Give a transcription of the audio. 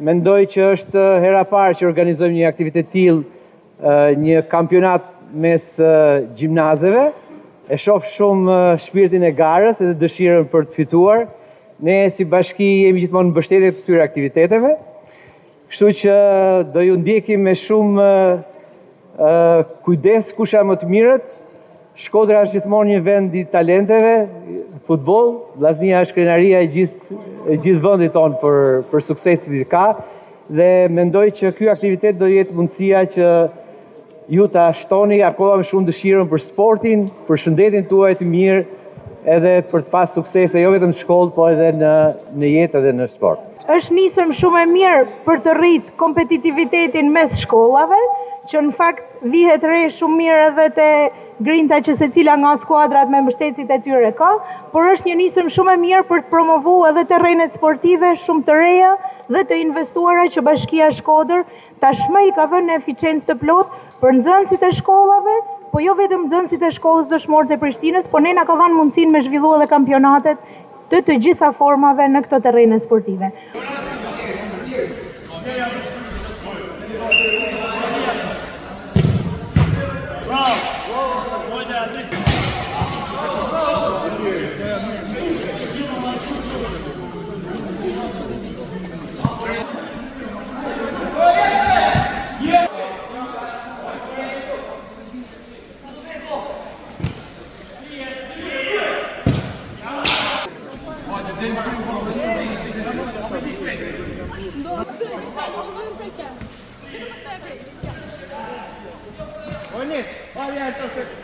Mendoj që është hera parë që organizojmë një aktivitet tillë, një kampionat mes gjimnazeve. E shoh shumë shpirtin e garës dhe dëshirën për të fituar. Ne si bashki jemi gjithmonë në mbështetje të këtyre aktiviteteve. Kështu që do ju ndjekim me shumë kujdes kush janë më të mirët. Shkodra është gjithmonë një vend i talenteve, futboll, Vllaznia është krenaria e gjithë vendit tonë për suksesin që ka, dhe mendoj që ky aktivitet do jetë mundësia që ju ta shtoni akoma më shumë dëshirën për sportin, për shëndetin tuaj të mirë, edhe për të pas suksese jo vetëm në shkollë, po edhe në jetë edhe në sport. Është nisëm shumë e mirë për të rritë kompetitivitetin mes shkollave, që në fakt vihet re shumë mirë edhe te grinta që secila nga skuadrat me mbështetësit e tyre ka, por është një nisëm shumë e mirë për të promovuar edhe terrenet sportive shumë të reja dhe të investuara që Bashkia Shkodër tashmë i ka vënë në eficiencë të plotë për nxënësit e shkollave, po jo vetëm nxënësit e shkollës dëshmorët e Prishtinës, po ne na ka dhënë mundësinë me zhvilluar edhe kampionatet të gjitha formave në këto terrene sportive. Onis, olha,